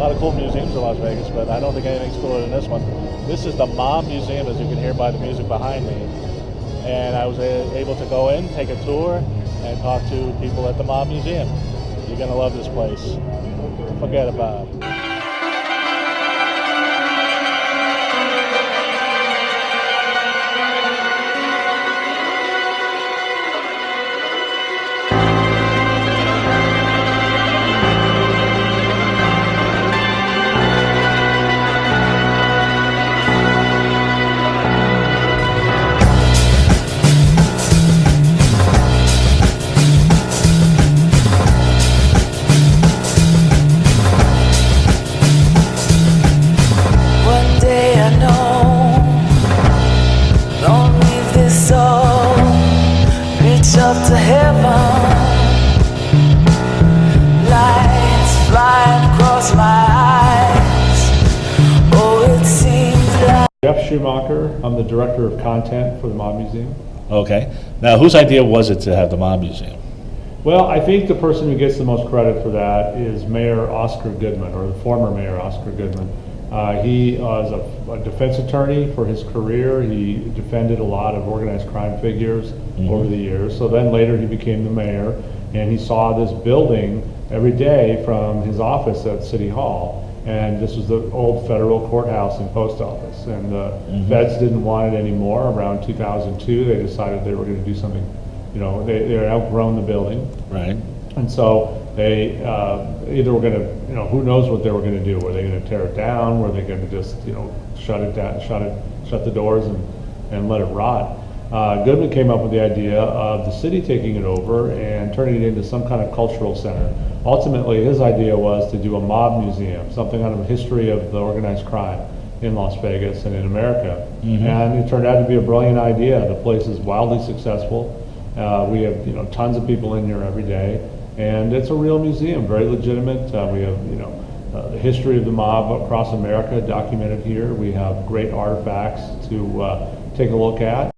lot of cool museums in Las Vegas, but I don't think anything's cooler than this one. This is the Mob Museum, as you can hear by the music behind me. And I was able to go in, take a tour, and talk to people at the Mob Museum. You're gonna love this place. Forget about it. Up to heaven, lights flying across my eyes. Oh, it seems like Jeff Schumacher. I'm the director of content for the Mob Museum. Okay. Now, whose idea was it to have the Mob Museum? Well, I think the person who gets the most credit for that is Mayor Oscar Goodman, or the former Mayor Oscar Goodman. He was a defense attorney for his career. He defended a lot of organized crime figures over the years. So then later he became the mayor, and he saw this building every day from his office at City Hall. And this was the old federal courthouse and post office. And the feds didn't want it anymore. Around 2002, they decided they were going to do something. You know, they had outgrown the building. Right. And so they either were going to, you know, who knows what they were going to do? Were they going to tear it down? Were they going to just, you know, shut it down, shut the doors and let it rot? Goodman came up with the idea of the city taking it over and turning it into some kind of cultural center. Ultimately, his idea was to do a mob museum, something out of a history of the organized crime in Las Vegas and in America. And it turned out to be a brilliant idea. The place is wildly successful. We have, you know, tons of people in here every day. And it's a real museum, very legitimate. We have, you know, the history of the mob across America documented here. We have great artifacts to take a look at.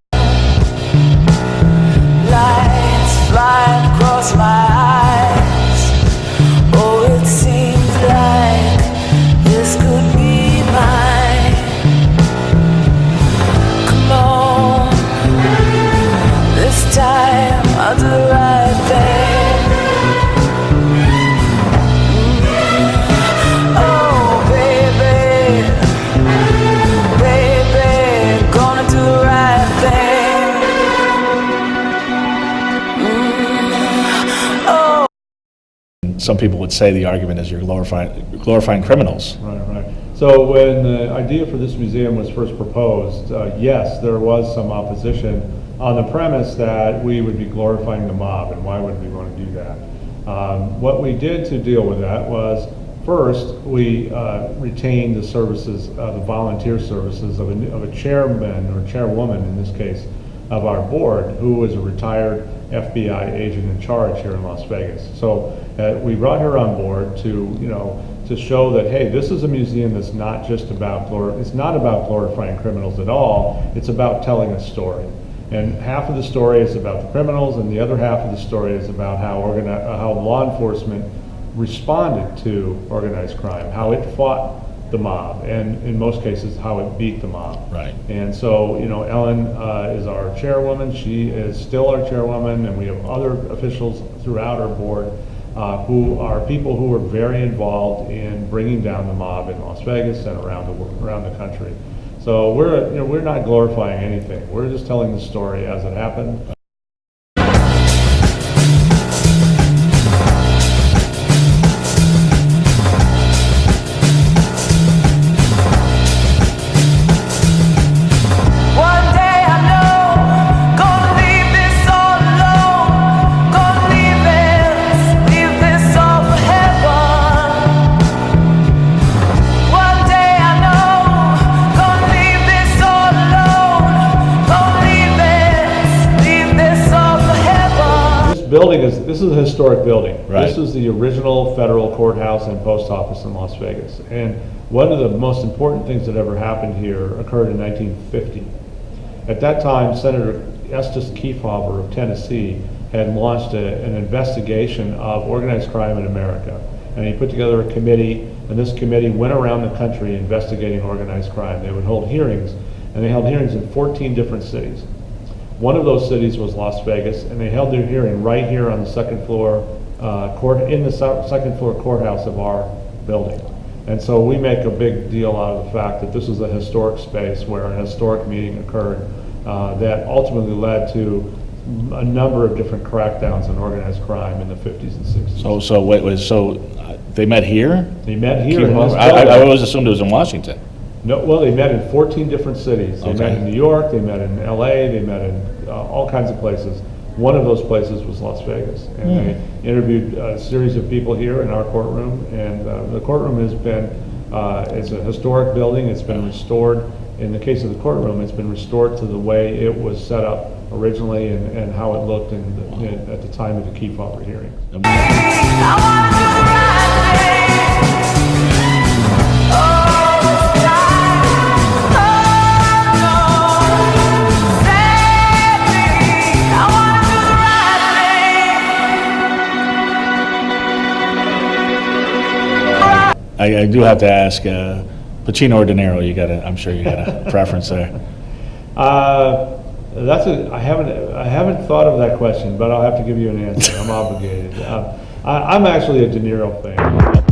lights flying across my eyes. Oh, it seems like this could be mine. Come on, this time I'll do the right thing. Some people would say the argument is you're glorifying criminals. Right. So when the idea for this museum was first proposed, yes, there was some opposition on the premise that we would be glorifying the mob, and why would we want to do that? What we did to deal with that was, first, we retained the services, the volunteer services of a chairman or chairwoman, in this case, of our board, who was a retired FBI agent in charge here in Las Vegas. So we brought her on board to show that, hey, this is a museum that's not just about it's not about glorifying criminals at all. It's about telling a story. And half of the story is about the criminals, and the other half of the story is about how law enforcement responded to organized crime, how it fought the mob, and in most cases how it beat the mob. Right. And so, Ellen is our chairwoman. She is still our chairwoman, and we have other officials throughout our board who are people who are very involved in bringing down the mob in Las Vegas and around the country. So we're not glorifying anything. We're just telling the story as it happened. This is a historic building. Right. This is the original federal courthouse and post office in Las Vegas. And one of the most important things that ever happened here occurred in 1950. At that time, Senator Estes Kefauver of Tennessee had launched an investigation of organized crime in America. And he put together a committee and this committee went around the country investigating organized crime. They would hold hearings, and they held hearings in 14 different cities. One of those cities was Las Vegas, and they held their hearing right here on the second floor second floor courthouse of our building. And so we make a big deal out of the fact that this is a historic space where a historic meeting occurred that ultimately led to a number of different crackdowns on organized crime in the 50s and 60s. So they met here? They met here in this I building. always assumed it was in Washington. No, well, they met in 14 different cities. They met in New York, they met in LA, they met in all kinds of places. One of those places was Las Vegas. And they interviewed a series of people here in our courtroom. And the courtroom has been, it's a historic building. It's been restored. In the case of the courtroom, it's been restored to the way it was set up originally and how it looked at the time of the Kefauver hearing. I do have to ask, Pacino or De Niro, I'm sure you got a preference there. I haven't thought of that question, but I'll have to give you an answer. I'm obligated. I'm actually a De Niro fan.